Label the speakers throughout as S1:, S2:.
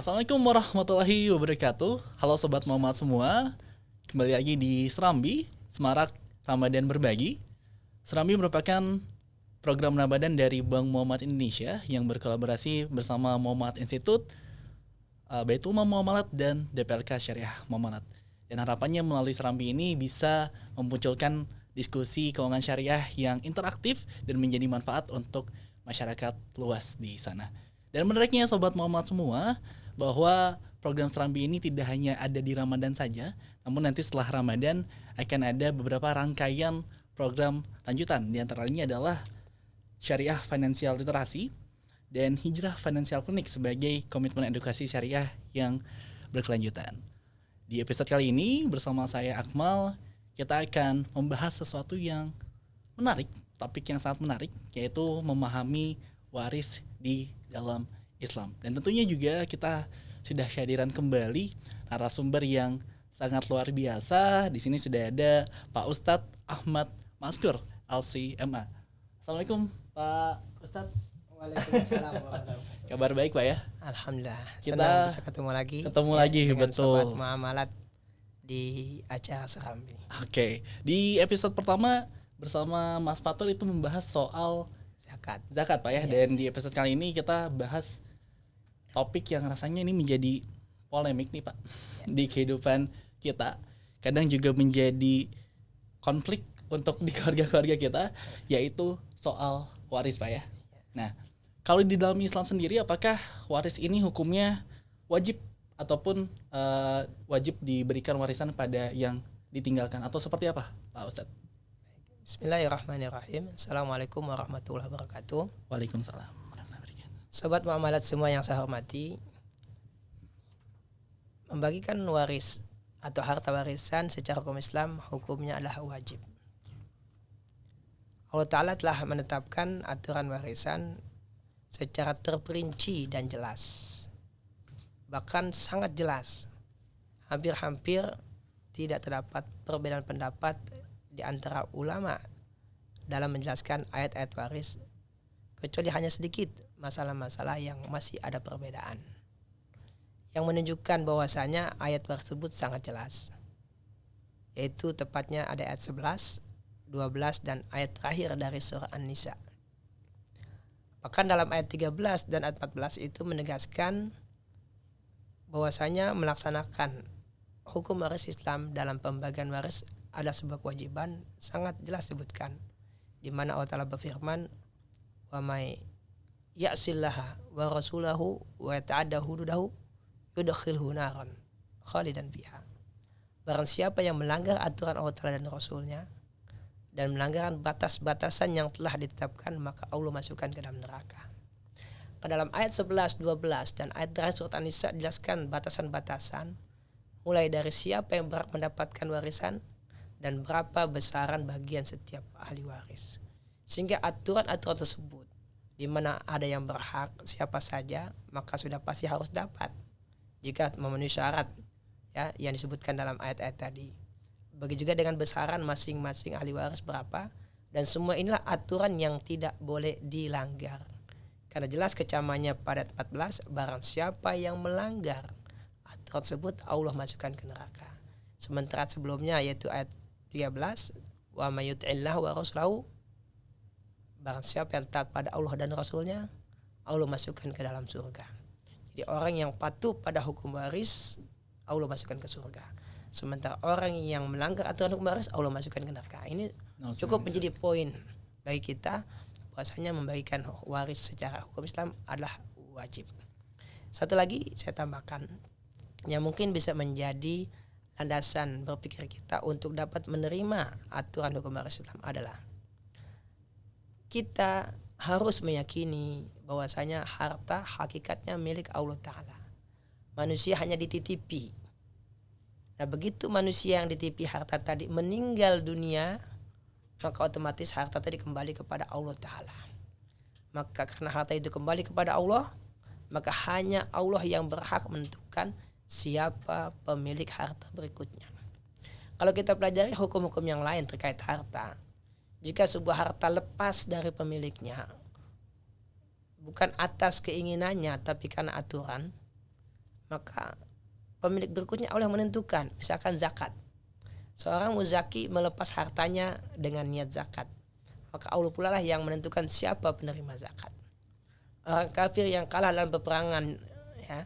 S1: Assalamualaikum warahmatullahi wabarakatuh. Halo Sobat Muhammad semua. Kembali lagi di Serambi, Semarak Ramadan Berbagi. Serambi merupakan program Ramadan dari Bank Muhammad Indonesia yang berkolaborasi bersama Muhammad Institute, Baitul Mal Muamalat, dan DPLK Syariah Muamalat. Dan harapannya melalui Serambi ini bisa memunculkan diskusi keuangan syariah yang interaktif dan menjadi manfaat untuk masyarakat luas di sana. Dan menariknya Sobat Muhammad semua, bahwa program Serambi ini tidak hanya ada di Ramadan saja, namun nanti setelah Ramadan akan ada beberapa rangkaian program lanjutan. Di antaranya adalah Syariah Financial Literasi dan Hijrah Financial Clinic sebagai komitmen edukasi syariah yang berkelanjutan. Di episode kali ini bersama saya Akmal, kita akan membahas sesuatu yang menarik, topik yang sangat menarik, yaitu memahami waris di dalam Islam. Dan tentunya juga kita sudah kehadiran kembali narasumber yang sangat luar biasa. Di sini sudah ada Pak Ustadz Ahmad Maskur, LCMA. Assalamualaikum Pak Ustadz.
S2: Waalaikumsalam warahmatullahi.
S1: Kabar baik Pak ya?
S2: Alhamdulillah.
S1: Kita
S2: senang bisa ketemu lagi. Dengan
S1: betul.
S2: Sobat Muamalat di acara Serambi.
S1: Oke, di episode pertama bersama Mas Fatul itu membahas soal zakat Pak ya. Dan di episode kali ini kita bahas topik yang rasanya ini menjadi polemik nih Pak di kehidupan kita. Kadang juga menjadi konflik untuk di keluarga-keluarga kita, yaitu soal waris Pak ya. Nah, kalau di dalam Islam sendiri apakah waris ini hukumnya wajib ataupun wajib diberikan warisan pada yang ditinggalkan atau seperti apa Pak Ustadz?
S2: Bismillahirrahmanirrahim. Assalamualaikum warahmatullahi wabarakatuh.
S1: Waalaikumsalam.
S2: Sobat Muamalat semua yang saya hormati, membagikan waris atau harta warisan secara hukum Islam hukumnya adalah wajib. Allah Ta'ala telah menetapkan aturan warisan secara terperinci dan jelas, bahkan sangat jelas. Hampir-hampir tidak terdapat perbedaan pendapat di antara ulama dalam menjelaskan ayat-ayat waris, kecuali hanya sedikit masalah-masalah yang masih ada perbedaan, yang menunjukkan bahwasanya ayat tersebut sangat jelas, yaitu tepatnya ada ayat 11, 12 dan ayat terakhir dari surah An-Nisa. Bahkan dalam ayat 13 dan ayat 14 itu menegaskan bahwasanya melaksanakan hukum waris Islam dalam pembagian waris adalah sebuah kewajiban, sangat jelas disebutkan, di mana Allah Ta'ala berfirman, wa may ya'sillaha wa rasulahu wa yata'adda hududahu yudkhilhu naran khalidan fiha. Barang siapa yang melanggar aturan Allah Ta'ala dan Rasulnya dan melanggar batas-batasan yang telah ditetapkan, maka Allah masukkan ke dalam neraka. Ke dalam ayat 11, 12 dan ayat terakhir surat An-Nisa dijelaskan batasan-batasan, mulai dari siapa yang berhak mendapatkan warisan dan berapa besaran bagian setiap ahli waris. Sehingga aturan-aturan tersebut, di mana ada yang berhak siapa saja, maka sudah pasti harus dapat jika memenuhi syarat ya yang disebutkan dalam ayat-ayat tadi. Begitu juga dengan besaran masing-masing ahli waris berapa, dan semua inilah aturan yang tidak boleh dilanggar. Karena jelas kecamannya pada 14, barang siapa yang melanggar aturan tersebut Allah masukkan ke neraka. Sementara sebelumnya yaitu ayat 13, wa may yuti'illahu wa rasulahu, barang siapa yang taat pada Allah dan Rasulnya, Allah masukkan ke dalam surga. Jadi orang yang patuh pada hukum waris, Allah masukkan ke surga. Sementara orang yang melanggar aturan hukum waris, Allah masukkan ke neraka. Ini cukup menjadi poin bagi kita, bahwasanya membagikan waris secara hukum Islam adalah wajib. Satu lagi saya tambahkan, yang mungkin bisa menjadi landasan berpikir kita untuk dapat menerima aturan hukum waris Islam adalah kita harus meyakini bahwasanya harta hakikatnya milik Allah Ta'ala. Manusia hanya dititipi. Nah, begitu manusia yang dititipi harta tadi meninggal dunia, maka otomatis harta tadi kembali kepada Allah Ta'ala. Maka karena harta itu kembali kepada Allah, maka hanya Allah yang berhak menentukan siapa pemilik harta berikutnya. Kalau kita pelajari hukum-hukum yang lain terkait harta, jika sebuah harta lepas dari pemiliknya, bukan atas keinginannya tapi karena aturan, maka pemilik berikutnya Allah yang menentukan. Misalkan zakat, seorang muzaki melepas hartanya dengan niat zakat, maka Allah pula lah yang menentukan siapa penerima zakat. Orang kafir yang kalah dalam peperangan, ya,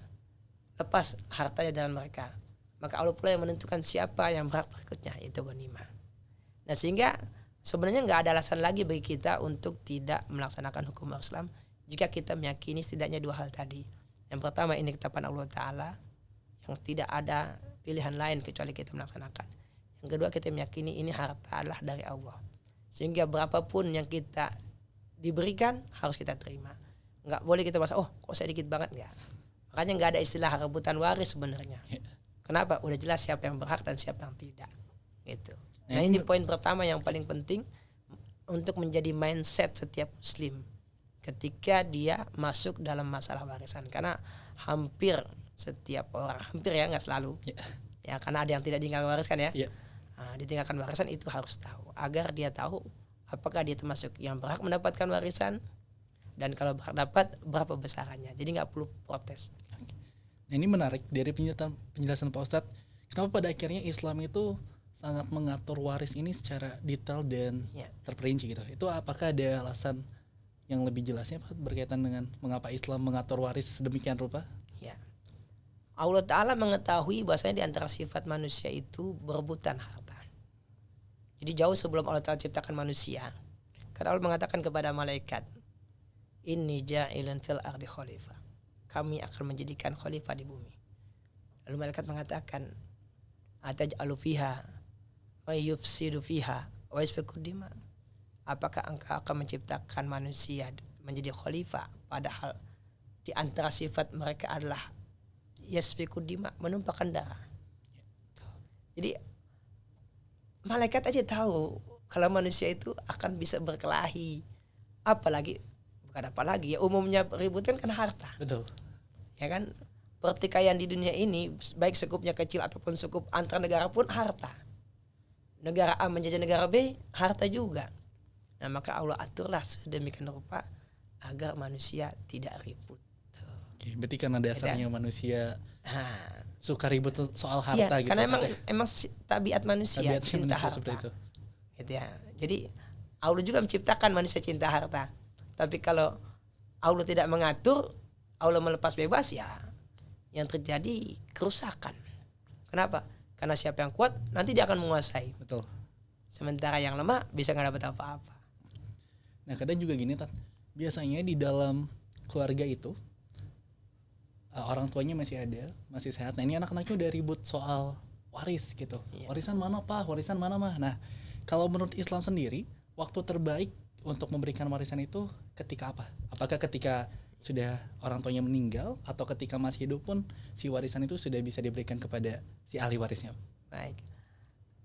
S2: lepas hartanya dalam mereka, maka Allah pula yang menentukan siapa yang berhak berikutnya, itu ghanimah. Nah, sehingga sebenarnya nggak ada alasan lagi bagi kita untuk tidak melaksanakan hukum Islam jika kita meyakini setidaknya dua hal tadi. Yang pertama, ini ketetapan Allah Ta'ala yang tidak ada pilihan lain kecuali kita melaksanakan. Yang kedua, kita meyakini ini harta adalah dari Allah, sehingga berapapun yang kita diberikan harus kita terima. Nggak boleh kita merasa, oh kok sedikit banget, nggak. Makanya nggak ada istilah rebutan waris sebenarnya. Kenapa? Udah jelas siapa yang berhak dan siapa yang tidak, gitu. Nah, ini poin pertama yang paling penting untuk menjadi mindset setiap muslim ketika dia masuk dalam masalah warisan. Karena hampir setiap orang, hampir ya, nggak selalu, ya, karena ada yang tidak ditinggalkan warisan ya. Nah, ditinggalkan warisan itu harus tahu, agar dia tahu apakah dia termasuk yang berhak mendapatkan warisan, dan kalau berhak dapat berapa besarannya. Jadi nggak perlu protes.
S1: Nah, ini menarik dari penjelasan Pak Ustadz. Kenapa pada akhirnya Islam itu sangat mengatur waris ini secara detail dan terperinci gitu? Itu apakah ada alasan yang lebih jelasnya Pak berkaitan dengan mengapa Islam mengatur waris sedemikian rupa?
S2: Ya, Allah Ta'ala mengetahui bahwasanya di antara sifat manusia itu berebutan harta. Jadi jauh sebelum Allah Ta'ala ciptakan manusia, karena Allah mengatakan kepada malaikat, inni ja'ilun fil ardi khalifah, kami akan menjadikan khalifah di bumi. Lalu malaikat mengatakan, ataj'alu fiha wa yufsidu fiha wa yasfiku dima, apakah engkau akan menciptakan manusia menjadi khalifah, padahal di antara sifat mereka adalah yasfiku dima, menumpahkan darah. Jadi malaikat aja tahu kalau manusia itu akan bisa berkelahi, apalagi ya, umumnya ribut kan karena harta.
S1: Betul.
S2: Ya kan, pertikaian di dunia ini baik sekupnya kecil ataupun sekup antar negara pun harta. Negara A menjajah negara B, harta juga. Nah, maka Allah aturlah sedemikian rupa agar manusia tidak ribut.
S1: Oke, berarti karena dasarnya manusia suka ribut soal harta gitu.
S2: Karena emang tabiat manusia cinta harta.
S1: Itu.
S2: Gitu ya. Jadi Allah juga menciptakan manusia cinta harta. Tapi kalau Allah tidak mengatur, Allah melepas bebas, ya yang terjadi kerusakan. Kenapa? Karena siapa yang kuat nanti dia akan menguasai.
S1: Betul.
S2: Sementara yang lemah bisa nggak dapat apa-apa.
S1: Nah, kadang juga gini, Tat. Biasanya di dalam keluarga itu orang tuanya masih ada, masih sehat. Nah, ini anak-anaknya udah ribut soal waris gitu. Warisan mana Pak? Warisan mana Mah? Nah, kalau menurut Islam sendiri, waktu terbaik untuk memberikan warisan itu ketika apa? Apakah ketika sudah orang tuanya meninggal, atau ketika masih hidup pun si warisan itu sudah bisa diberikan kepada si ahli warisnya?
S2: Baik.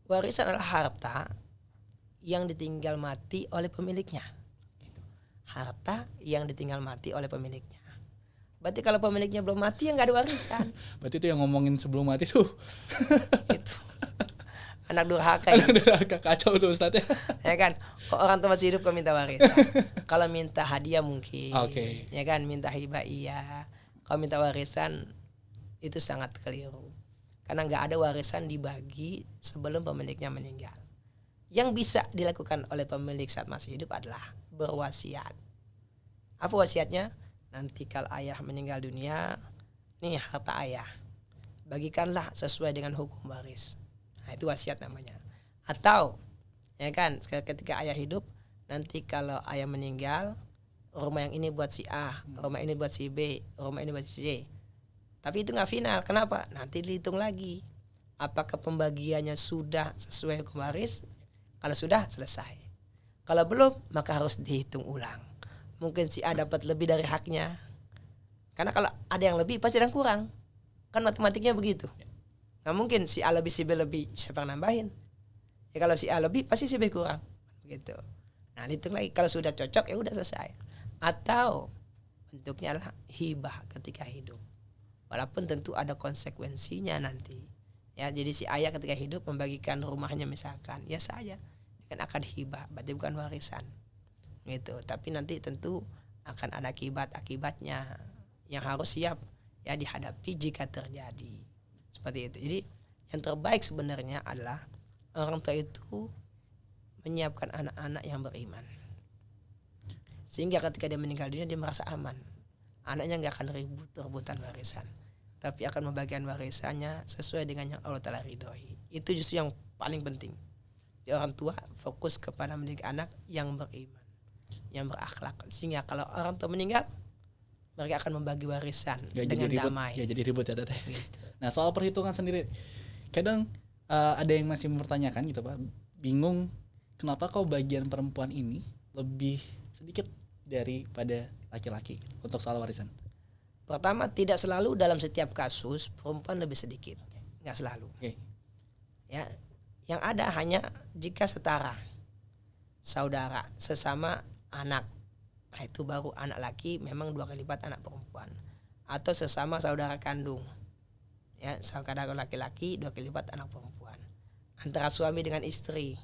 S2: Warisan adalah harta yang ditinggal mati oleh pemiliknya. Harta yang ditinggal mati oleh pemiliknya. Berarti kalau pemiliknya belum mati ya nggak ada warisan.
S1: Berarti itu yang ngomongin sebelum mati tuh.
S2: Itu anak durhaka ya.
S1: Anak durhaka, kacau tuh Ustadz ya.
S2: Ya kan, kok orang tua masih hidup kok minta warisan. Kalau minta hadiah mungkin. Ya kan, minta hibah iya. Kalau minta warisan itu sangat keliru. Karena nggak ada warisan dibagi sebelum pemiliknya meninggal. Yang bisa dilakukan oleh pemilik saat masih hidup adalah berwasiat. Apa wasiatnya? Nanti kalau ayah meninggal dunia, nih harta ayah, bagikanlah sesuai dengan hukum waris. Nah, itu wasiat namanya. Atau ya kan, ketika ayah hidup, nanti kalau ayah meninggal, rumah yang ini buat si A, rumah ini buat si B, rumah ini buat si C. Tapi itu nggak final. Kenapa? Nanti dihitung lagi. Apakah pembagiannya sudah sesuai hukum waris? Kalau sudah, selesai. Kalau belum, maka harus dihitung ulang. Mungkin si A dapat lebih dari haknya. Karena kalau ada yang lebih, pasti ada yang kurang. Kan matematiknya begitu. Nggak mungkin si A lebih, si B lebih, siapa yang nambahin? Ya kalau si A lebih, pasti si B kurang. Begitu. Nah, hitung lagi. Kalau sudah cocok, ya udah selesai. Atau bentuknya adalah hibah ketika hidup. Walaupun tentu ada konsekuensinya nanti. Ya, jadi si ayah ketika hidup membagikan rumahnya misalkan, ya saya dengan akad hibah, berarti bukan warisan. Gitu. Tapi nanti tentu akan ada akibatnya yang harus siap. ya dihadapi jika terjadi seperti itu. Jadi yang terbaik sebenarnya adalah orang tua itu menyiapkan anak-anak yang beriman, sehingga ketika dia meninggal dunia dia merasa aman. Anaknya nggak akan ribut rebutan warisan, tapi akan membagikan warisannya sesuai dengan yang Allah Ta'ala ridhoi. Itu justru yang paling penting. Jadi orang tua fokus kepada mendidik anak yang beriman, yang berakhlak, sehingga kalau orang tua meninggal mereka akan membagi warisan dengan damai.
S1: Ya jadi ribut ya Teh.
S2: Gitu.
S1: Nah soal perhitungan sendiri, kadang ada yang masih mempertanyakan gitu Pak, bingung kenapa kok bagian perempuan ini lebih sedikit daripada laki-laki untuk soal warisan.
S2: Pertama, tidak selalu dalam setiap kasus perempuan lebih sedikit, nggak selalu. Ya, yang ada hanya jika setara, saudara, sesama anak, nah, itu baru anak laki memang 2 kali lipat anak perempuan, atau sesama saudara kandung, ya saudara laki-laki 2 kali lipat anak perempuan. Antara suami dengan istri,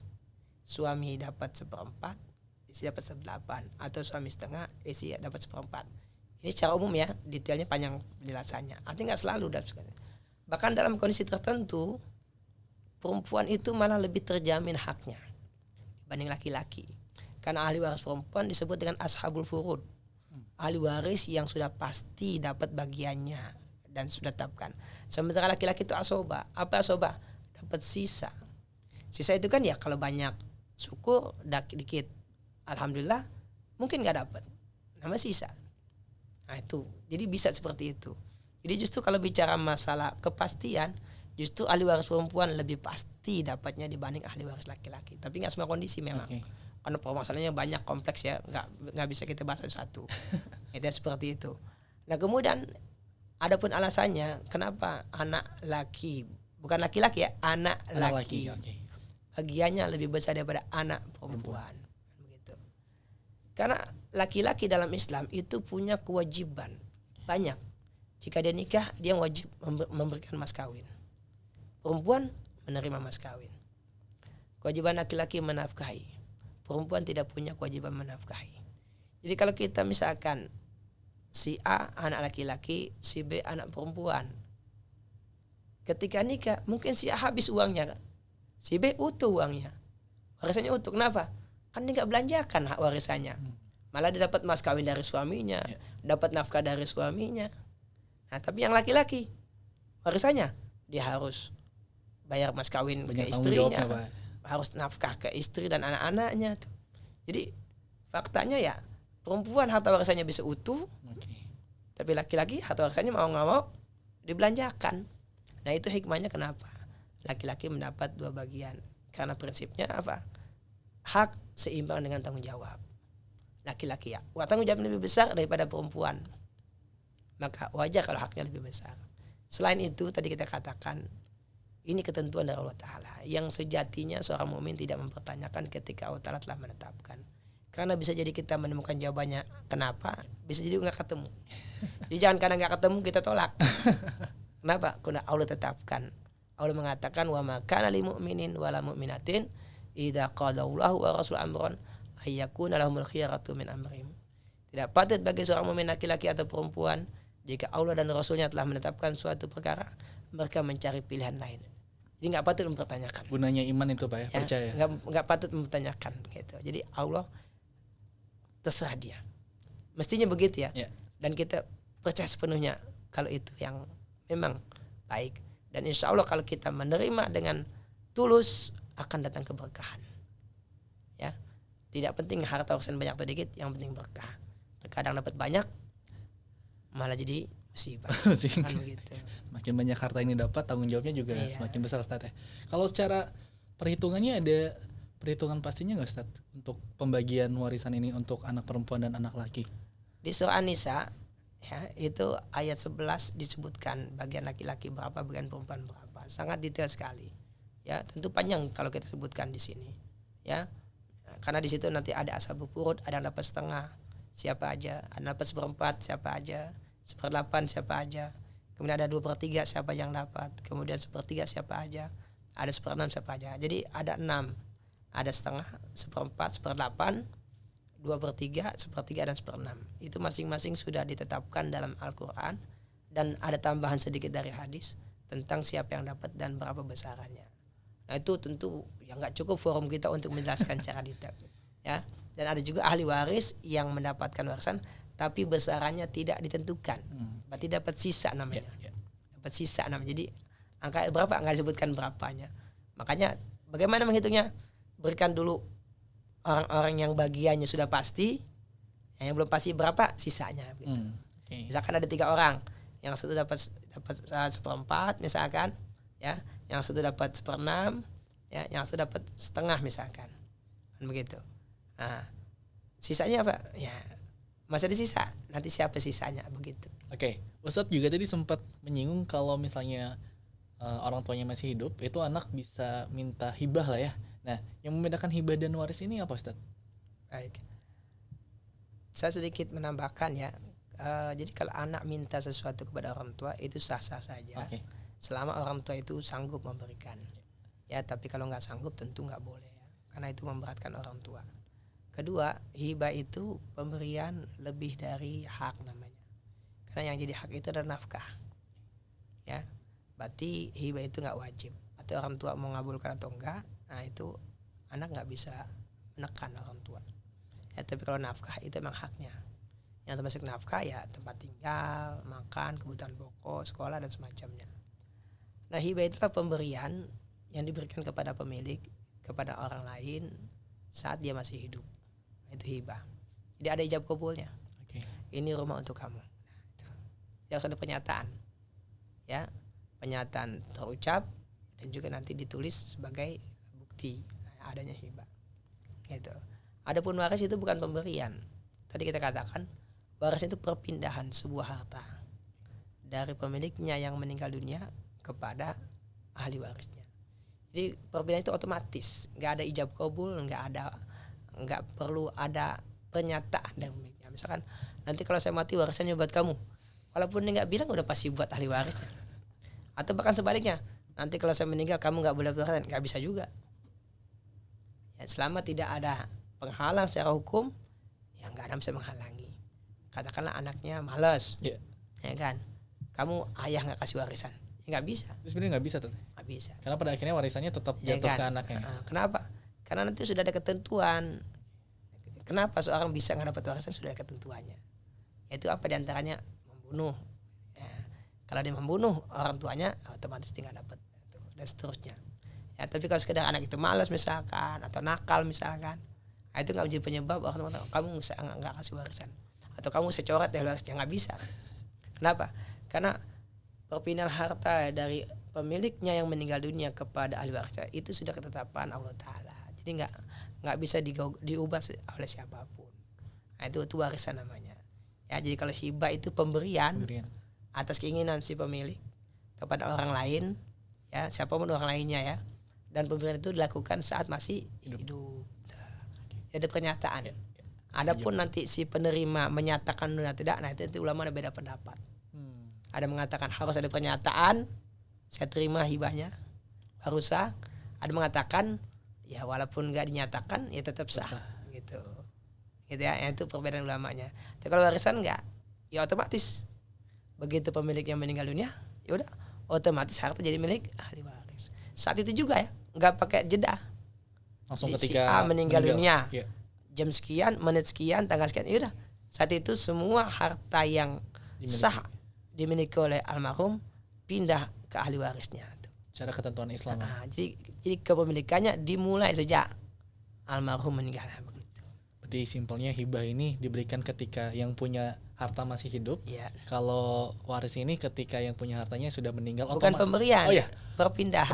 S2: suami dapat 1/4, istri dapat 1/8, atau suami setengah, istri dapat 1/4. Ini secara umum ya, detailnya panjang penjelasannya. Artinya nggak selalu, bahkan dalam kondisi tertentu perempuan itu malah lebih terjamin haknya dibanding laki-laki. Karena ahli waris perempuan disebut dengan ashabul furud, ahli waris yang sudah pasti dapat bagiannya dan sudah tetapkan. Sementara laki-laki itu asoba. Apa asoba? Dapat sisa. Sisa itu kan ya kalau banyak syukur, dikit alhamdulillah, mungkin nggak dapat, nama sisa. Nah itu, jadi bisa seperti itu. Jadi justru kalau bicara masalah kepastian, justru ahli waris perempuan lebih pasti dapatnya dibanding ahli waris laki-laki. Tapi nggak semua kondisi memang. Karena permasalahannya banyak, kompleks ya, nggak bisa kita bahas satu. Itu seperti itu. Nah kemudian adapun alasannya kenapa anak laki, bukan laki-laki ya, anak laki. Bagiannya lebih besar daripada anak perempuan. Begitu. Karena laki-laki dalam Islam itu punya kewajiban banyak. Jika dia nikah, dia wajib memberikan mas kawin. Perempuan menerima mas kawin. Kewajiban laki-laki menafkahi. Perempuan tidak punya kewajiban menafkahi. Jadi kalau kita misalkan si A anak laki-laki, si B anak perempuan, ketika nikah mungkin si A habis uangnya, si B utuh uangnya, warisannya utuh. Kenapa? Kan dia nggak belanjakan hak warisannya, malah dia dapat mas kawin dari suaminya, dapat nafkah dari suaminya. Nah tapi yang laki-laki warisannya dia harus bayar mas kawin ke istrinya, harus nafkah ke istri dan anak-anaknya tuh. Jadi faktanya ya perempuan harta warisannya bisa utuh, tapi laki-laki harta warisannya mau nggak mau dibelanjakan. Nah itu hikmahnya kenapa laki-laki mendapat 2 bagian, karena prinsipnya apa? Hak seimbang dengan tanggung jawab. Laki-laki ya tanggung jawab lebih besar daripada perempuan, maka wajar kalau haknya lebih besar. Selain itu tadi kita katakan ini ketentuan dari Allah Ta'ala yang sejatinya seorang mukmin tidak mempertanyakan ketika Allah Ta'ala telah menetapkan. Karena bisa jadi kita menemukan jawabannya kenapa, bisa jadi nggak ketemu. Jadi jangan karena nggak ketemu kita tolak. Kenapa? Karena Allah tetapkan. Allah mengatakan wa ma kana lil mu'minin wala mu'minatin idza qadallahu wa rasul amran ayyakuna lahumul khiyaratu min amrihim. Tidak patut bagi seorang mukmin laki-laki atau perempuan jika Allah dan Rasulnya telah menetapkan suatu perkara, mereka mencari pilihan lain. Jadi nggak patut mempertanyakan.
S1: Gunanya iman itu Pak ya, percaya.
S2: Nggak patut mempertanyakan gitu. Jadi Allah terserah dia. Mestinya begitu ya. Dan kita percaya sepenuhnya kalau itu yang memang baik. Dan insya Allah kalau kita menerima dengan tulus akan datang keberkahan. Ya, tidak penting harta warisan banyak atau dikit, yang penting berkah. Terkadang dapat banyak malah jadi musibah. Kan begitu.
S1: Makin banyak harta ini dapat, tanggung jawabnya juga semakin besar Ustaz ya. Kalau secara perhitungannya ada perhitungan pastinya nggak Ustaz untuk pembagian warisan ini untuk anak perempuan dan anak laki?
S2: Di surah An-Nisa ya, itu ayat 11 disebutkan bagian laki-laki berapa, bagian perempuan berapa. Sangat detail sekali. Ya, tentu panjang kalau kita sebutkan di sini. Ya. Karena di situ nanti ada ashabul furud, ada yang dapat setengah, siapa aja, ada dapat 1/4 siapa aja, 1/8 siapa aja. Kemudian ada 2/3 siapa yang dapat, kemudian 1/3 siapa aja, ada 1/6 siapa aja. Jadi ada 6, ada setengah, 1/4, 1/8, 2/3, 1/3 dan 1/6. Itu masing-masing sudah ditetapkan dalam Al-Quran dan ada tambahan sedikit dari hadis tentang siapa yang dapat dan berapa besarannya. Nah itu tentu ya nggak cukup forum kita untuk menjelaskan cara detail ya. Dan ada juga ahli waris yang mendapatkan warisan tapi besarannya tidak ditentukan, berarti dapat sisa namanya. Dapat sisa namanya. Jadi angka berapa nggak disebutkan berapanya. Makanya bagaimana menghitungnya? Berikan dulu orang-orang yang bagiannya sudah pasti, yang belum pasti berapa sisanya. Gitu. Misalkan ada 3 orang, yang satu dapat 1/4 misalkan, ya, yang satu dapat 1/6, ya, yang satu dapat setengah misalkan, kan begitu. Nah, sisanya apa? Ya masih ada sisa. Nanti siapa sisanya begitu.
S1: Oke, Ustadz juga tadi sempat menyinggung kalau misalnya orang tuanya masih hidup, itu anak bisa minta hibah lah ya. Nah, yang membedakan hibah dan waris ini apa, Ustadz?
S2: Baik. Saya sedikit menambahkan ya. Jadi kalau anak minta sesuatu kepada orang tua itu sah-sah saja.
S1: Okay.
S2: Selama orang tua itu sanggup memberikan. Ya, tapi kalau nggak sanggup tentu nggak boleh ya. Karena itu memberatkan orang tua. Kedua, hibah itu pemberian lebih dari hak namanya. Karena yang jadi hak itu adalah nafkah. Ya. Berarti hibah itu nggak wajib. Atau orang tua mau ngabulkan atau enggak, nah itu anak nggak bisa menekan orang tua. Ya, tapi kalau nafkah itu memang haknya. Yang termasuk nafkah ya tempat tinggal, makan, kebutuhan pokok, sekolah dan semacamnya. Nah hibah itulah pemberian yang diberikan kepada pemilik kepada orang lain saat dia masih hidup. Itu hibah. Jadi ada ijab kabulnya.
S1: Okay.
S2: Ini rumah untuk kamu. Nah, itu. Jadi harus ada pernyataan. Ya, pernyataan terucap dan juga nanti ditulis sebagai bukti adanya hibah. Gitu. Adapun waris itu bukan pemberian. Tadi kita katakan waris itu perpindahan sebuah harta dari pemiliknya yang meninggal dunia kepada ahli warisnya. Jadi perpindahan itu otomatis, nggak ada ijab kabul, nggak perlu ada pernyataan dari pemiliknya. Misalkan nanti kalau saya mati warisannya buat kamu, walaupun dia nggak bilang udah pasti buat ahli warisnya. Atau bahkan sebaliknya, nanti kalau saya meninggal kamu nggak boleh warisan, nggak bisa juga. Ya, selama tidak ada penghalang secara hukum, ya nggak ada yang bisa menghalangi. Katakanlah anaknya malas, ya kan, kamu ayah nggak kasih warisan, ya nggak bisa.
S1: Itu sebenarnya nggak bisa tuh.
S2: Nggak bisa.
S1: Karena pada akhirnya warisannya tetap
S2: Ya
S1: jatuh
S2: kan?
S1: ke anaknya.
S2: Kenapa? Karena nanti sudah ada ketentuan. Kenapa seorang bisa nggak dapat warisan, sudah ada ketentuannya. Yaitu apa diantaranya membunuh. Ya. Kalau dia membunuh orang tuanya, otomatis dia nggak dapat dan seterusnya. Ya, tapi kalau sekedar anak itu malas misalkan atau nakal misalkan, itu nggak menjadi penyebab orang tua kamu nggak kasih warisan atau kamu saya coret dari warisnya, nggak bisa. Kenapa? Karena perpindahan harta dari pemiliknya yang meninggal dunia kepada ahli warisnya itu sudah ketetapan Allah Taala. Jadi nggak bisa diubah oleh siapapun. Nah, itu warisan namanya. Ya, jadi kalau hibah itu pemberian atas keinginan si pemilik kepada orang lain, ya siapapun orang lainnya ya. Dan pemberian itu dilakukan saat masih hidup. Ada pernyataan. Adapun nanti si penerima menyatakan atau tidak, nah itu ulama ada beda pendapat. Ada mengatakan harus ada pernyataan, saya terima hibahnya, baru sah. Ada mengatakan ya walaupun nggak dinyatakan ya tetap sah. Gitu ya, itu perbedaan ulamanya. Tapi kalau warisan nggak, ya otomatis begitu pemiliknya meninggal dunia, ya udah otomatis harta jadi milik ahli waris. Saat itu juga ya, nggak pakai jeda.
S1: Langsung
S2: Si
S1: ketika
S2: A meninggal dunia,
S1: ya.
S2: Jam sekian, menit sekian, tanggal sekian, ya udah. Saat itu semua harta yang sah dimiliki oleh almarhum pindah ke ahli warisnya.
S1: Cara ketentuan Islam.
S2: Jadi kepemilikannya dimulai sejak almarhum meninggal begitu.
S1: Berarti simpelnya hibah ini diberikan ketika yang punya harta masih hidup.
S2: Ya.
S1: Kalau waris ini ketika yang punya hartanya sudah meninggal.
S2: Bukan pemberian.
S1: Oh ya,
S2: perpindahan.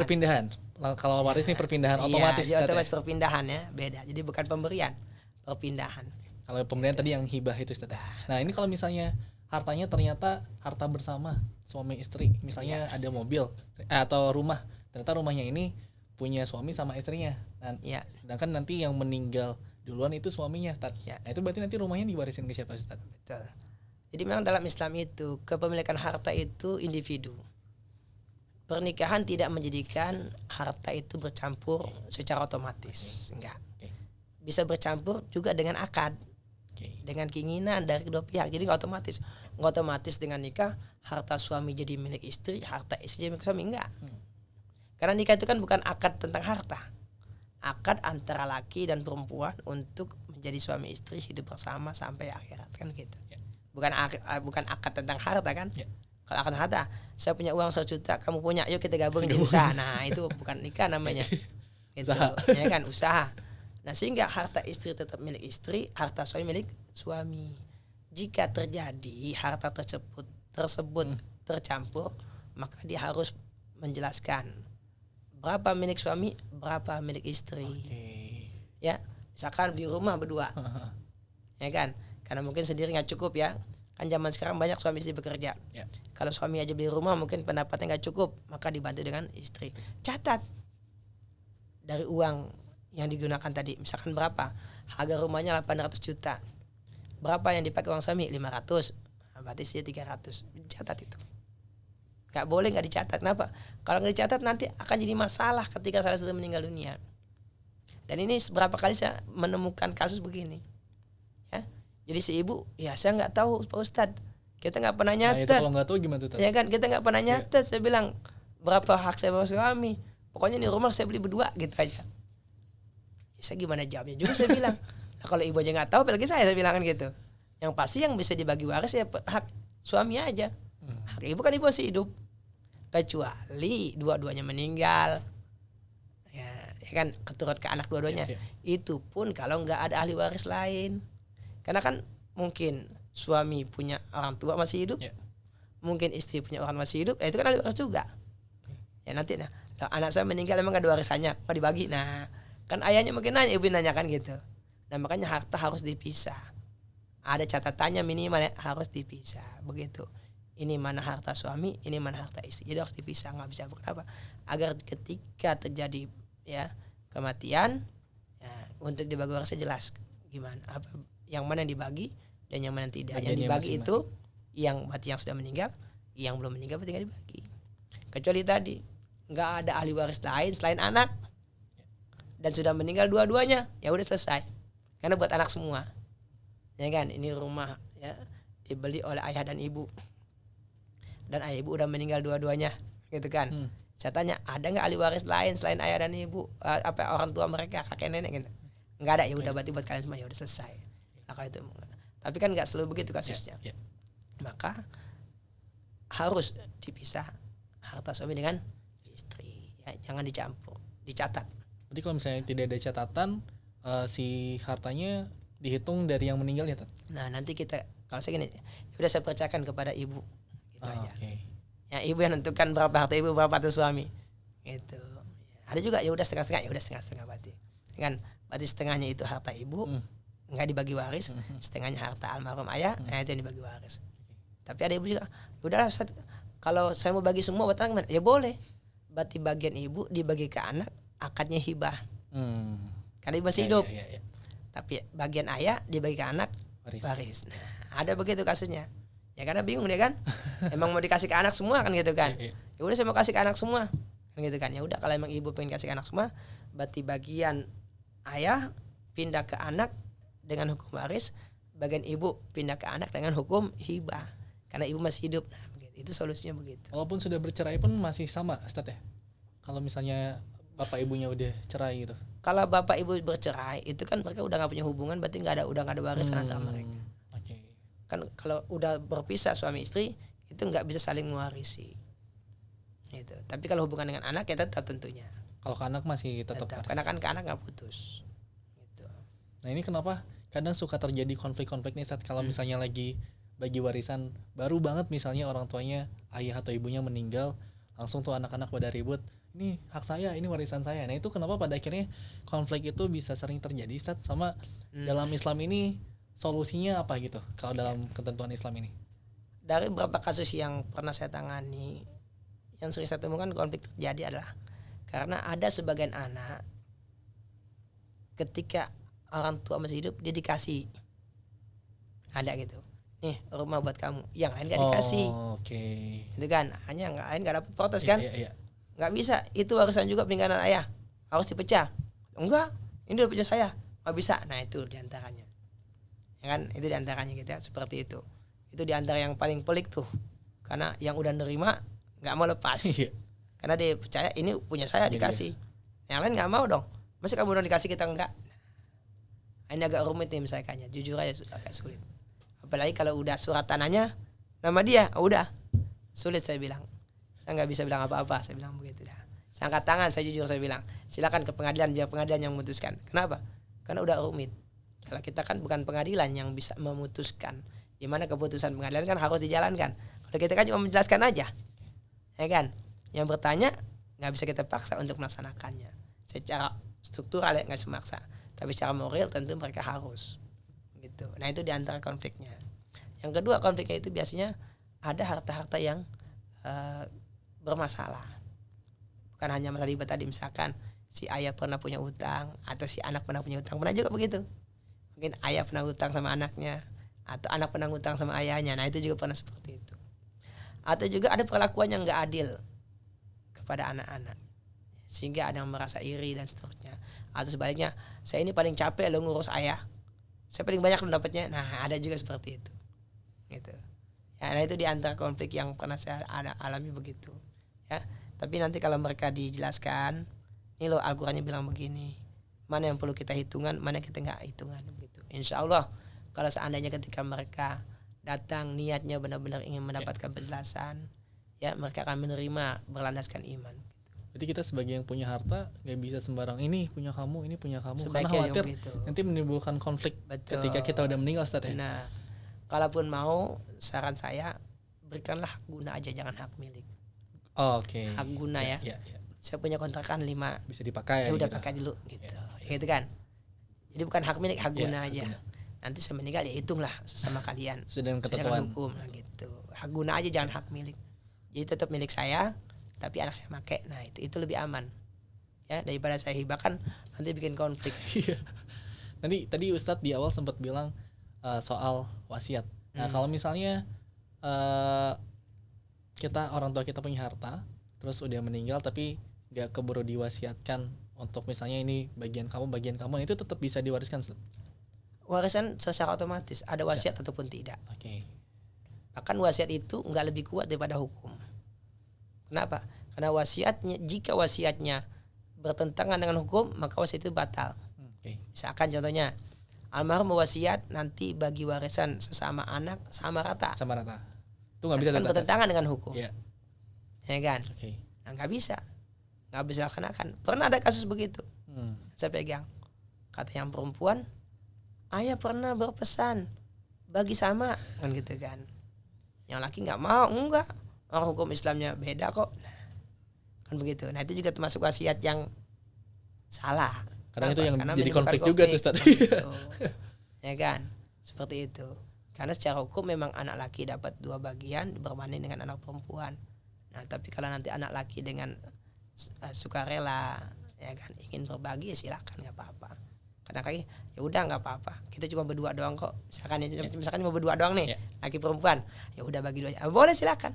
S1: Kalau waris ini perpindahan otomatis.
S2: Iya, otomatis perpindahan ya, beda. Jadi bukan pemberian, perpindahan.
S1: Kalau pemberian tadi yang hibah itu Ustaz. Nah, ini kalau misalnya hartanya ternyata harta bersama suami istri, misalnya ada mobil atau rumah, ternyata rumahnya ini punya suami sama istrinya. Dan sedangkan nanti yang meninggal duluan itu suaminya. Nah, itu berarti nanti rumahnya diwarisin ke siapa Ustaz?
S2: Betul. Jadi memang dalam Islam itu kepemilikan harta itu individu. Pernikahan tidak menjadikan harta itu bercampur secara otomatis, enggak. Bisa bercampur juga dengan akad.
S1: Oke.
S2: dengan keinginan dari kedua pihak. Jadi nggak otomatis dengan nikah harta suami jadi milik istri, harta istri jadi milik suami, enggak. Karena nikah itu kan bukan akad tentang harta, akad antara laki dan perempuan untuk menjadi suami istri hidup bersama sampai akhirat, kan gitu.
S1: Ya.
S2: Bukan akad tentang harta kan.
S1: Ya.
S2: Kalau akad harta, saya punya uang 1 juta, kamu punya, yuk kita gabung jadi usaha. Nah itu bukan nikah namanya. Itu ya kan, usaha. Nah sehingga harta istri tetap milik istri, harta suami milik suami. Jika terjadi harta tersebut tercampur, maka dia harus menjelaskan berapa milik suami, berapa milik istri. Ya, misalkan di rumah berdua, ya kan, karena mungkin sendiri nggak cukup ya. Kan zaman sekarang banyak suami istri bekerja.
S1: Ya.
S2: Kalau suami aja beli rumah mungkin pendapatnya nggak cukup, maka dibantu dengan istri. Catat dari uang yang digunakan tadi, misalkan berapa harga rumahnya 800 juta, berapa yang dipakai uang suami 500, berarti sih 300. Catat itu, nggak boleh nggak dicatat. Kenapa? Kalau nggak dicatat nanti akan jadi masalah ketika salah satu meninggal dunia. Dan ini berapa kali saya menemukan kasus begini ya. Jadi si ibu, ya saya nggak tahu Pak Ustadz, kita nggak pernah
S1: Nah, itu
S2: nyatet.
S1: kalau nggak tahu gimana tuh?
S2: Ya kan, kita nggak pernah nyatet. Saya bilang berapa hak saya bawa suami, pokoknya nih rumah saya beli berdua gitu aja. Ya, saya gimana jawabnya juga saya bilang. Nah, kalau ibu aja nggak tahu, apalagi saya bilang kan gitu. Yang pasti yang bisa dibagi waris ya hak suami aja. Hak ibu kan ibu masih hidup, kecuali dua-duanya meninggal. Ya kan, keturut ke anak dua-duanya.
S1: Ya.
S2: Itu pun kalau nggak ada ahli waris lain. Karena kan mungkin suami punya orang tua masih hidup,
S1: Ya.
S2: mungkin istri punya orang masih hidup, itu kan ahli waris juga. Ya nanti anak saya meninggal emang gak ada warisannya, mau dibagi. Nah kan ayahnya mungkin nanya, ibu nanya kan gitu. Nah makanya harta harus dipisah. Ada catatannya minimal ya, harus dipisah begitu. Ini mana harta suami, ini mana harta istri. Jadi harus dipisah, nggak bisa. Kenapa? Agar ketika terjadi ya kematian, ya, untuk dibagi warisnya jelas gimana, apa yang mana yang dibagi dan yang mana yang tidak. Yang dibagi itu yang mati, yang sudah meninggal, yang belum meninggal berarti nggak dibagi. Kecuali tadi nggak ada ahli waris lain selain anak dan sudah meninggal dua-duanya, ya udah selesai. Karena buat anak semua, ya kan. Ini rumah ya dibeli oleh ayah dan ibu, dan ayah ibu udah meninggal dua-duanya, gitu kan. Saya tanya, ada nggak ahli waris lain selain ayah dan ibu, apa orang tua mereka, kakek nenek gitu? Nggak ada, ya udah berarti buat kalian semua, ya udah selesai. Nah, kalau itu, tapi kan nggak selalu begitu kasusnya. Maka harus dipisah harta suami dengan istri, ya, jangan dicampur, dicatat.
S1: Berarti kalau misalnya tidak ada catatan, si hartanya dihitung dari yang meninggal ya, Tat?
S2: Nah nanti kita, kalau saya gini, udah saya percayakan kepada ibu, gitu aja. Ya ibu yang nentukan berapa harta ibu, berapa harta suami, gitu. Ada juga ya udah setengah-setengah, ya udah setengah-setengah berarti. Kan berarti setengahnya itu harta ibu, nggak dibagi waris, setengahnya harta almarhum ayah, nah itu yang dibagi waris. Tapi ada ibu juga, udahlah kalau saya mau bagi semua buat anak, ya boleh. Berarti bagian ibu dibagi ke anak, akadnya hibah. Karena ibu masih hidup.
S1: Ya.
S2: Tapi bagian ayah dibagi ke anak, waris. Nah, ada begitu kasusnya. Ya karena bingung dia kan. Emang mau dikasih ke anak semua kan gitu kan. Ya udah saya mau kasih ke anak semua. Kan gitu kan. Ya udah kalau emang ibu pengen kasih ke anak semua, berarti bagian ayah pindah ke anak dengan hukum waris, bagian ibu pindah ke anak dengan hukum hibah. Karena ibu masih hidup. Nah, begitu. Itu solusinya begitu.
S1: Walaupun sudah bercerai pun masih sama, Ustadz ya? Kalau misalnya bapak ibunya udah cerai gitu.
S2: Kalau bapak ibu bercerai, itu kan mereka udah nggak punya hubungan, berarti udah nggak ada warisan antara mereka. Kan kalau udah berpisah suami istri, itu nggak bisa saling mewarisi. Itu. Tapi kalau hubungan dengan anak ya tetap tentunya.
S1: Kalau ke anak masih tetap.
S2: Karena kan ke anak nggak putus. Gitu.
S1: Nah ini kenapa kadang suka terjadi konflik-konflik nih saat kalau misalnya lagi bagi warisan baru banget, misalnya orang tuanya, ayah atau ibunya meninggal, langsung tuh anak-anak pada ribut, ini hak saya, ini warisan saya. Nah itu kenapa pada akhirnya konflik itu bisa sering terjadi, Ustadz? Sama dalam Islam ini solusinya apa gitu kalau dalam ketentuan Islam ini?
S2: Dari beberapa kasus yang pernah saya tangani, yang sering saya temukan konflik terjadi adalah karena ada sebagian anak ketika orang tua masih hidup dia dikasih, ada gitu, nih rumah buat kamu, yang lain gak dikasih. Itu kan hanya yang lain gak dapat protes kan. Nggak bisa, itu warisan juga peninggalan ayah, harus dipecah. Enggak, ini udah punya saya, nggak bisa. Nah itu diantaranya. ya kan? Itu diantaranya gitu ya, seperti itu. Itu diantara yang paling pelik tuh, karena yang udah nerima nggak mau lepas,
S1: Iya.
S2: karena dia percaya ini punya saya
S1: Iya,
S2: dikasih, yang lain nggak mau dong, masa kamu udah dikasih kita enggak. Ini agak rumit nih misalkannya, jujur aja agak sulit. Apalagi kalau udah surat tanahnya nama dia, udah sulit saya bilang. Saya nggak bisa bilang apa-apa, saya bilang begitu dah. Saya angkat tangan, saya jujur saya bilang, silakan ke pengadilan, biar pengadilan yang memutuskan. Kenapa? Karena udah rumit. Kalau kita kan bukan pengadilan yang bisa memutuskan. Gimana keputusan pengadilan kan harus dijalankan. Kalau kita kan cuma menjelaskan aja, ya kan? Yang bertanya nggak bisa kita paksa untuk melaksanakannya. Secara struktural ya nggak bisa maksa, tapi secara moral tentu mereka harus. Gitu. Nah itu diantara konfliknya. Yang kedua konfliknya itu biasanya ada harta-harta yang bermasalah. Bukan hanya masalah riba tadi, misalkan si ayah pernah punya utang atau si anak pernah punya utang, pernah juga begitu. Mungkin ayah pernah utang sama anaknya atau anak pernah utang sama ayahnya. Nah itu juga pernah seperti itu. Atau juga ada perlakuan yang nggak adil kepada anak-anak, sehingga ada yang merasa iri dan seterusnya. Atau sebaliknya, saya ini paling capek lo ngurus ayah, saya paling banyak lo dapatnya. Nah ada juga seperti itu gitu ya. Nah itu diantara konflik yang pernah saya alami begitu ya. Tapi nanti kalau mereka dijelaskan, ini loh Al-Qurannya bilang begini, mana yang perlu kita hitungan, mana kita nggak hitungan begitu. Insya Allah kalau seandainya ketika mereka datang niatnya benar-benar ingin mendapatkan penjelasan, ya mereka akan menerima berlandaskan iman.
S1: Jadi kita sebagai yang punya harta nggak bisa sembarang ini punya kamu, karena
S2: Sebaiknya
S1: khawatir
S2: begitu.
S1: nanti menimbulkan konflik.
S2: Betul.
S1: Ketika kita udah meninggal, Ustaz ya.
S2: Nah, kalaupun mau, saran saya berikanlah hak guna aja, jangan hak milik.
S1: Oke.
S2: Hak guna ya. Saya punya kontrakan 5,
S1: Bisa dipakai.
S2: ya udah
S1: gitu.
S2: pakai dulu gitu. Ya gitu kan. Jadi bukan hak milik, hak guna
S1: Hak
S2: aja.
S1: guna.
S2: Nanti saya meninggal ya hitunglah sama kalian.
S1: Sudah dengan
S2: Sedangkan
S1: ketentuan.
S2: hukum gitu. Hak guna aja, jangan hak milik. Jadi tetap milik saya, tapi anak saya pakai. Nah, itu lebih aman. Ya, daripada saya hibahkan nanti bikin konflik.
S1: Iya. Nanti tadi Ustadz di awal sempat bilang soal wasiat. Nah, kalau misalnya kita orang tua kita punya harta, terus udah meninggal tapi nggak keburu diwasiatkan untuk misalnya ini bagian kamu, itu tetap bisa diwariskan, Ustadz?
S2: Warisan secara otomatis ada wasiat ataupun tidak.
S1: Oke.
S2: Bahkan wasiat itu nggak lebih kuat daripada hukum. Kenapa? Karena wasiatnya, jika wasiatnya bertentangan dengan hukum, maka wasiat itu batal. Misalkan contohnya, almarhum wasiat nanti bagi warisan sesama anak sama rata.
S1: Sama rata. Itu nggak bisa
S2: kan bertentangan dengan hukum.
S1: Iya.
S2: Ya kan?
S1: Oke.
S2: Nah, nggak bisa laksanakan. Pernah ada kasus begitu. Saya pegang. Kata yang perempuan, ayah pernah berpesan bagi sama, kan gitu kan. Yang laki nggak mau, enggak. Orang hukum Islamnya beda kok. Nah, kan begitu. Nah itu juga termasuk wasiat yang salah.
S1: Kadang itu yang
S2: Karena
S1: jadi
S2: menimbulkan
S1: konflik juga tuh, Ustaz.
S2: Gitu. Ya kan, seperti itu. Karena secara hukum memang anak laki dapat 2 bagian berbanding dengan anak perempuan. Nah tapi kalau nanti anak laki dengan sukarela, ya kan, ingin berbagi, ya silakan, nggak apa-apa. Kadang-kadang ya udah nggak apa-apa, kita cuma berdua doang kok. Misalkan cuma berdua doang nih, laki perempuan, ya udah bagi 2 aja. Boleh, silakan.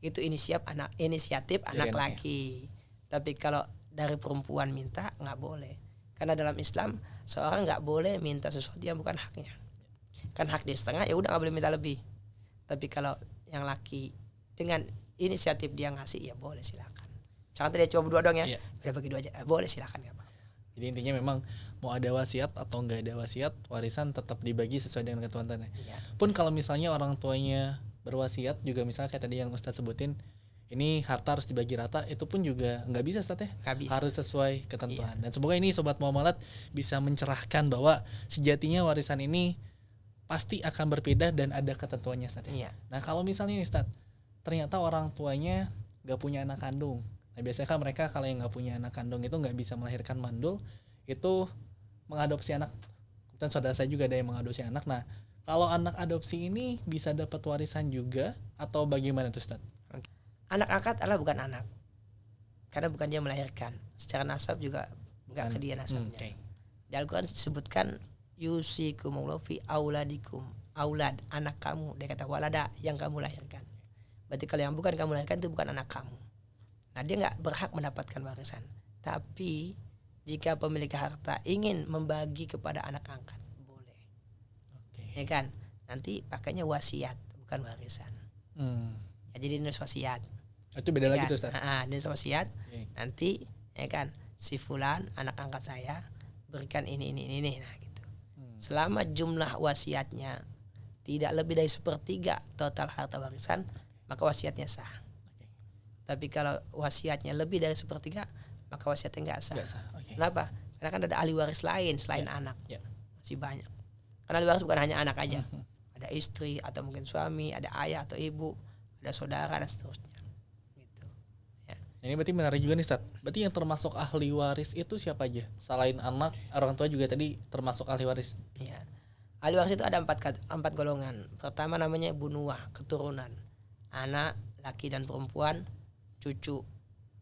S2: Itu inisiatif anak laki. Tapi kalau dari perempuan minta, nggak boleh. Karena dalam Islam seorang nggak boleh minta sesuatu yang bukan haknya. Kan hak dia setengah, ya udah nggak boleh minta lebih. Tapi kalau yang laki dengan inisiatif dia ngasih, ya boleh, silakan. Misalkan tadi cuma berdua doang ya, udah bagi 2 aja, boleh, silakan, nggak apa-apa.
S1: Jadi intinya memang mau ada wasiat atau nggak ada wasiat, warisan tetap dibagi sesuai dengan ketentuannya. Pun kalau misalnya orang tuanya berwasiat juga, misalnya kayak tadi yang Ustadz sebutin, ini harta harus dibagi rata, itu pun juga nggak bisa, Ustadz ya. Harus sesuai ketentuan. Dan semoga ini Sobat Muamalat bisa mencerahkan bahwa sejatinya warisan ini pasti akan berbeda dan ada ketentuannya, Ustadz ya. Nah kalau misalnya nih, Ustadz, ternyata orang tuanya nggak punya anak kandung. Nah biasanya kan mereka kalau yang nggak punya anak kandung itu nggak bisa melahirkan mandul, itu mengadopsi anak. Dan saudara saya juga ada yang mengadopsi anak. Nah kalau anak adopsi ini bisa dapat warisan juga atau bagaimana tuh, Ustadz?
S2: Anak angkat adalah bukan anak, karena bukan dia melahirkan. Secara nasab juga nggak ke dia nasabnya. Di Al-Quran disebutkan yusikumullahu fi auladikum, aulad, anak kamu. Dia kata walada, yang kamu lahirkan. Berarti kalau yang bukan kamu lahirkan itu bukan anak kamu. Nah dia nggak berhak mendapatkan warisan. Tapi jika pemilik harta ingin membagi kepada anak angkat, boleh. ya kan. Nanti pakainya wasiat bukan warisan. Ya, jadi nulis wasiat.
S1: Itu beda
S2: Ya
S1: lagi
S2: kan?
S1: tuh Ustaz.
S2: Nulis wasiat.
S1: Oke.
S2: Nanti ya kan si fulan anak angkat saya berikan ini. Nah gitu. Selama jumlah wasiatnya tidak lebih dari 1/3 total harta warisan, maka wasiatnya sah. Tapi kalau wasiatnya lebih dari 1/3, maka wasiatnya nggak sah.
S1: Nggak sah. Oke.
S2: Kenapa? Karena kan ada ahli waris lain selain anak.
S1: Ya.
S2: Masih banyak. Karena ahli waris bukan hanya anak aja. Ada istri atau mungkin suami, ada ayah atau ibu, ada saudara dan seterusnya. Gitu. Ya.
S1: Ini berarti menarik juga nih Ustaz. Berarti yang termasuk ahli waris itu siapa aja? Selain anak, orang tua juga tadi termasuk ahli waris.
S2: Ya. Ahli waris itu ada empat golongan. Pertama namanya bunuah, keturunan. Anak, laki dan perempuan, cucu.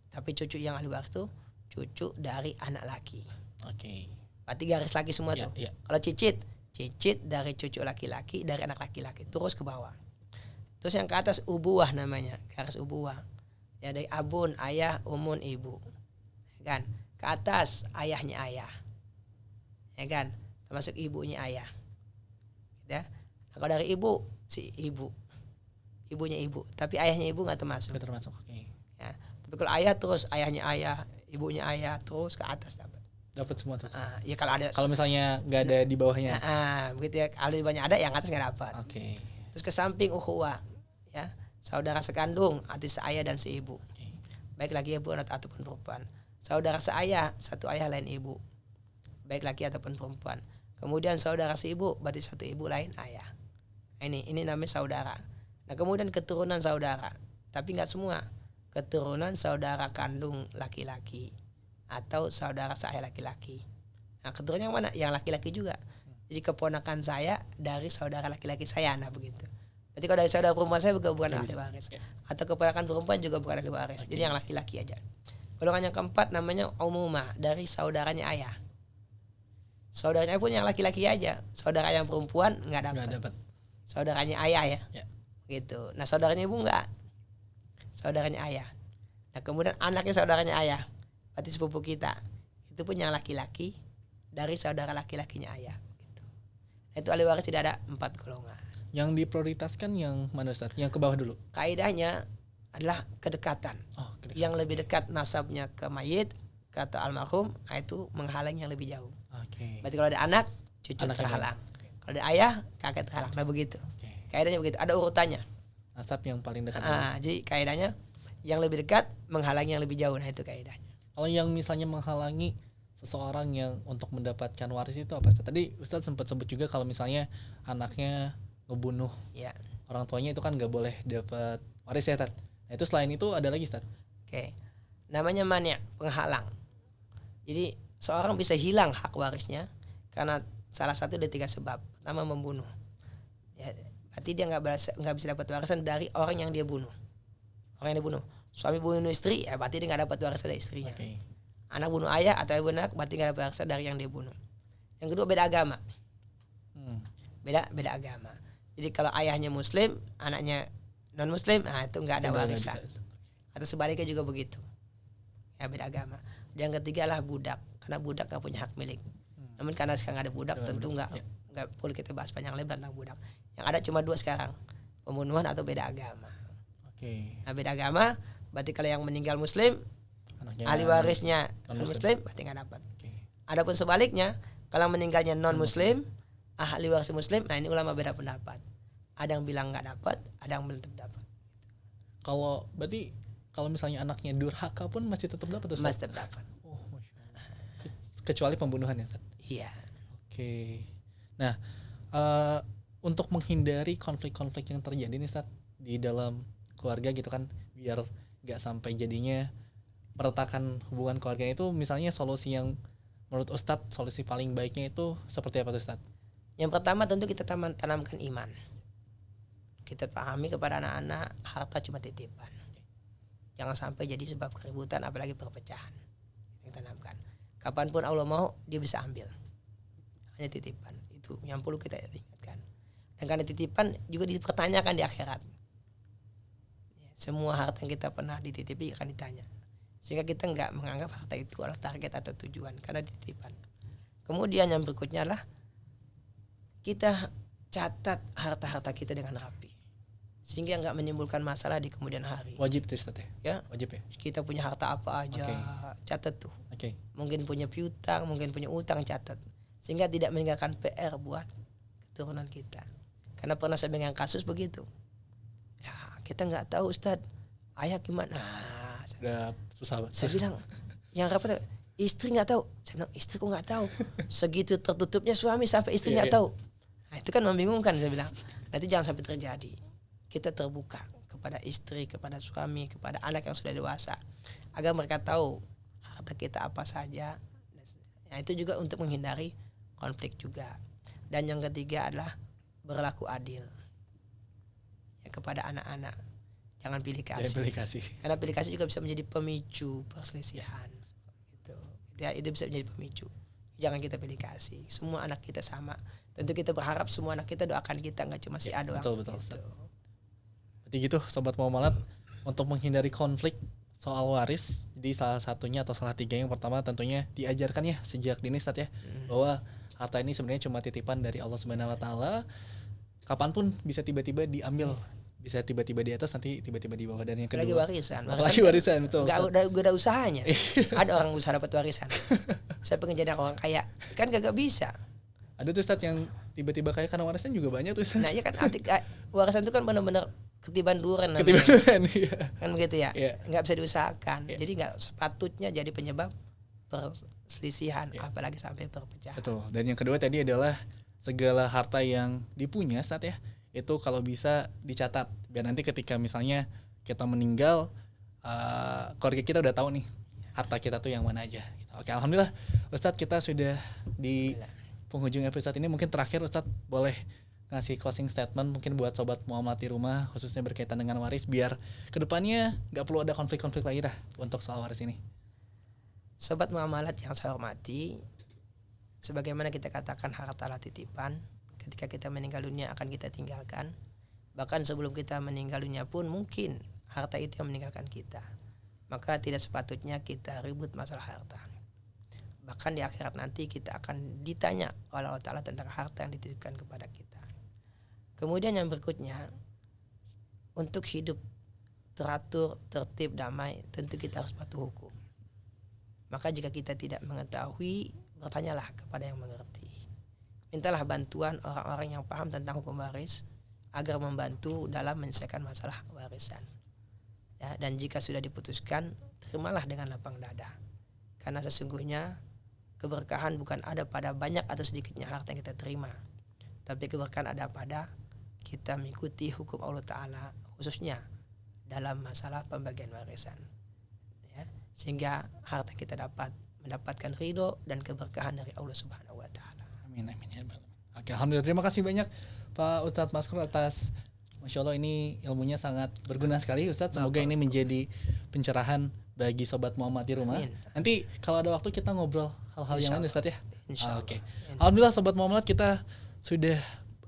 S2: Tapi cucu yang ahli waris itu cucu dari anak laki.
S1: Oke.
S2: Berarti garis laki semua
S1: Ya,
S2: tuh.
S1: ya.
S2: Kalau cicit dari cucu laki-laki, dari anak laki-laki, terus ke bawah. Terus yang ke atas ubuah namanya, garis ubuah. Ya dari abun, ayah, umun, ibu. Ya kan? Ke atas ayahnya ayah. Ya kan? Termasuk ibunya ayah. Ya. Nah, kalau dari ibu, si ibu. Ibunya ibu, tapi ayahnya ibu nggak termasuk.
S1: Nggak termasuk. Oke.
S2: Ya. Tapi kalau ayah terus ayahnya ayah, ibunya ayah terus ke atas dapat.
S1: Dapat semua tuh.
S2: Ya kalau ada
S1: Kalau misalnya nggak ada di bawahnya.
S2: begitu ya, kalau banyak ada yang atas nggak dapat.
S1: Oke.
S2: Terus ke samping ukhuwah, ya saudara sekandung, arti seayah dan seibu, baik laki ibu ataupun perempuan. Saudara seayah, satu ayah lain ibu, baik laki ataupun perempuan. Kemudian saudara seibu, berarti satu ibu lain ayah. Ini namanya saudara. Nah kemudian keturunan saudara, tapi nggak semua. Keturunan saudara kandung laki-laki atau saudara seayah laki-laki. Nah keturunan yang mana? Yang laki-laki juga. Jadi keponakan saya dari saudara laki-laki saya, nah begitu. Berarti kalau dari saudara perempuan saya bukan ahli waris. Atau keponakan perempuan juga bukan ahli waris. Jadi yang laki-laki aja. Golongan yang keempat namanya umumah, dari saudaranya ayah. Saudaranya pun yang laki-laki aja. Saudara yang perempuan nggak dapat. Saudaranya ayah ya. Gitu. Nah saudaranya ibu nggak. Saudaranya ayah. Nah kemudian anaknya saudaranya ayah. Berarti sepupu kita. Itu pun yang laki-laki dari saudara laki-lakinya ayah. Itu ahli waris tidak ada 4 golongan.
S1: Yang diprioritaskan yang mana Ustaz? Yang ke bawah dulu.
S2: Kaidahnya adalah kedekatan.
S1: Kedekatan.
S2: Yang lebih dekat nasabnya ke mayit, kata almarhum, itu menghalangi yang lebih jauh.
S1: Oke.
S2: Berarti kalau ada anak, cucu
S1: Anak
S2: terhalang.
S1: Oke.
S2: Kalau ada ayah, kakek terhalang. Nah begitu.
S1: Oke.
S2: Kaidahnya begitu. Ada urutannya.
S1: Nasab yang paling dekat.
S2: Jadi kaidahnya yang lebih dekat menghalangi yang lebih jauh. Nah itu kaidahnya.
S1: Kalau yang misalnya menghalangi seseorang yang untuk mendapatkan waris itu apa Ustaz? Tadi Ustaz sempat sebut juga kalau misalnya anaknya ngebunuh orang tuanya itu kan nggak boleh dapat waris ya Ustaz. Nah itu selain itu ada lagi Ustaz?
S2: Oke. Namanya mani', penghalang. Jadi seorang bisa hilang hak warisnya karena salah satu dari 3 sebab. Pertama membunuh. Ya, berarti dia nggak bisa dapat warisan dari orang yang dia bunuh. Orang yang dibunuh. Suami bunuh istri, ya berarti dia nggak dapat warisan dari istrinya.
S1: Okay.
S2: Anak bunuh ayah atau ibu anak, berarti nggak dapat warisan dari yang dia bunuh. Yang kedua beda agama. Beda agama. Jadi kalau ayahnya muslim, anaknya non muslim, nah itu nggak ada warisan. Atau sebaliknya juga begitu. Ya beda agama. Yang ketiga adalah budak, karena budak nggak punya hak milik. Namun karena sekarang ada budak, tentu nggak perlu kita bahas panjang lebar tentang budak. Yang ada cuma 2 sekarang, pembunuhan atau beda agama. Nah beda agama, berarti kalau yang meninggal muslim, ahli warisnya non muslim, berarti nggak dapat. Adapun sebaliknya, kalau meninggalnya non muslim, ahli waris muslim, nah ini ulama beda pendapat. Ada yang bilang nggak dapat, ada yang belum dapat.
S1: Kalau berarti kalau misalnya anaknya durhaka pun masih tetap dapat Ustaz?
S2: Masih tetap dapat.
S1: Oh, kecuali pembunuhan ya Ustaz?
S2: Iya.
S1: Oke. Nah, untuk menghindari konflik-konflik yang terjadi nih Ustaz di dalam keluarga gitu kan, biar nggak sampai jadinya meretakan hubungan keluarga itu, misalnya solusi yang menurut Ustadz solusi paling baiknya itu seperti apa tuh Ustadz?
S2: Yang pertama tentu kita tanamkan iman. Kita pahami kepada anak-anak harta cuma titipan. Jangan sampai jadi sebab keributan apalagi perpecahan. Kita tanamkan. Kapanpun Allah mau dia bisa ambil. Hanya titipan. Itu yang perlu kita ingatkan. Dan karena titipan juga dipertanyakan di akhirat. Semua harta yang kita pernah dititipi akan ditanya. Sehingga kita nggak menganggap harta itu adalah target atau tujuan karena dititipan. Kemudian yang berikutnya adalah kita catat harta-harta kita dengan rapi sehingga nggak menimbulkan masalah di kemudian hari.
S1: Wajib tuh Ustaz ya?
S2: Ya,
S1: Wajib ya?
S2: kita punya harta apa aja, catat tuh.
S1: Oke.
S2: Mungkin punya piutang, mungkin punya utang, catat. Sehingga tidak meninggalkan PR buat keturunan kita. Karena pernah saya pegang kasus begitu. Ya, kita nggak tahu Ustadz, ayah gimana.
S1: Udah susah banget.
S2: Saya bilang, yang rapat istri nggak tahu. Saya bilang, istriku nggak tahu. Segitu tertutupnya suami sampai istri nggak tahu. Nah, itu kan membingungkan, saya bilang. Nah, itu jangan sampai terjadi. Kita terbuka kepada istri, kepada suami, kepada anak yang sudah dewasa, agar mereka tahu harta kita apa saja. Nah, itu juga untuk menghindari konflik juga. Dan yang ketiga adalah berlaku adil ya, kepada anak-anak. Jangan pilih kasih. Karena pilih kasih juga bisa menjadi pemicu perselisihan. Gitu. Ya, itu bisa menjadi pemicu. Jangan kita pilih kasih. Semua anak kita sama. Tentu kita berharap semua anak kita doakan kita, nggak cuma si A doang.
S1: Betul.
S2: Gitu.
S1: Berarti gitu Sobat Muamalat, untuk menghindari konflik soal waris, jadi salah satunya atau salah tiga yang pertama tentunya diajarkan ya sejak dini Ustaz ya, bahwa harta ini sebenarnya cuma titipan dari Allah Subhanahu wa taala. Kapanpun bisa tiba-tiba diambil, bisa tiba-tiba di atas, nanti tiba-tiba di bawah. Dan yang kedua,
S2: apalagi warisan betul. Gak ada usahanya. Ada orang usaha dapat warisan. Saya pengen jadi orang kaya, kan gak bisa.
S1: Ada tuh Ustaz yang tiba-tiba kaya karena warisan juga banyak tuh Ustaz.
S2: Nah ya kan warisan itu kan benar-benar ketiban duren namanya.
S1: Ketiban duren, iya.
S2: Kan begitu ya.
S1: Iya.
S2: Nggak bisa diusahakan. Iya. Jadi nggak sepatutnya jadi penyebab perselisihan, apalagi sampai perpecahan.
S1: Betul. Dan yang kedua tadi adalah segala harta yang dipunya Ustaz ya, itu kalau bisa dicatat biar nanti ketika misalnya kita meninggal, keluarga kita udah tahu nih harta kita tuh yang mana aja. Oke, alhamdulillah Ustaz, kita sudah di penghujung episode ini. Mungkin terakhir Ustaz boleh ngasih closing statement mungkin buat Sobat Muamalat di rumah, khususnya berkaitan dengan waris, biar kedepannya nggak perlu ada konflik-konflik lagi dah untuk soal waris ini.
S2: Sobat Muamalat yang saya hormati, sebagaimana kita katakan harta adalah titipan, ketika kita meninggal dunia akan kita tinggalkan. Bahkan sebelum kita meninggal dunia pun mungkin harta itu yang meninggalkan kita. Maka tidak sepatutnya kita ribut masalah harta. Bahkan di akhirat nanti kita akan ditanya oleh Allah Ta'ala tentang harta yang dititipkan kepada kita. Kemudian yang berikutnya, untuk hidup teratur, tertib, damai, tentu kita harus patuh hukum. Maka jika kita tidak mengetahui, bertanyalah kepada yang mengerti. Mintalah bantuan orang-orang yang paham tentang hukum waris agar membantu dalam menyelesaikan masalah warisan. Ya, dan jika sudah diputuskan, terimalah dengan lapang dada. Karena sesungguhnya keberkahan bukan ada pada banyak atau sedikitnya harta yang kita terima, tapi keberkahan ada pada kita mengikuti hukum Allah Ta'ala, khususnya dalam masalah pembagian warisan ya, sehingga harta kita mendapatkan ridho dan keberkahan dari Allah Subhanahu wa Ta'ala.
S1: Amin. Oke, alhamdulillah, terima kasih banyak Pak Ustadz Maskur atas, Masya Allah, ini ilmunya sangat berguna sekali Ustadz. Semoga ini menjadi pencerahan bagi Sobat Muamalat di rumah.
S2: Amin.
S1: Nanti kalau ada waktu kita ngobrol hal-hal yang lain Ustadz ya.
S2: Insyaallah.
S1: Oke. Alhamdulillah Sobat Muamalat, kita sudah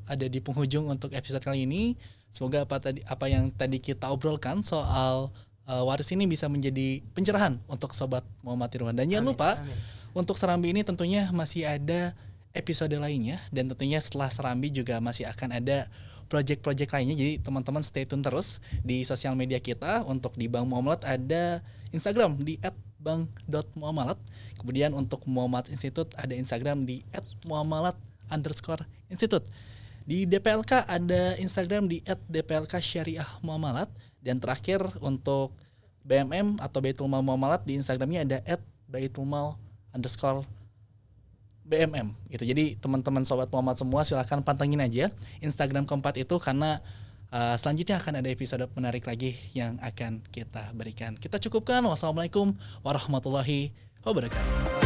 S1: ada di penghujung untuk episode kali ini. Semoga apa yang tadi kita obrolkan soal waris ini bisa menjadi pencerahan untuk Sobat Muamalat di rumah. Dan jangan lupa, untuk Serambi ini tentunya masih ada episode lainnya, dan tentunya setelah Serambi juga masih akan ada project-project lainnya. Jadi teman-teman stay tune terus di sosial media kita. Untuk di Bank Muamalat ada Instagram di @bank.muamalat. Kemudian untuk Muamalat Institute ada Instagram di @muamalat_institute. Di DPLK ada Instagram di @DPLK Syariah Muamalat. Dan terakhir untuk BMM atau Baitul Mal Muamalat, di Instagramnya ada @baitulmal_BMM gitu. Jadi teman-teman Sobat Muamalat semua silahkan pantengin aja Instagram keempat itu, karena selanjutnya akan ada episode menarik lagi yang akan kita berikan. Kita cukupkan. Wassalamualaikum warahmatullahi wabarakatuh.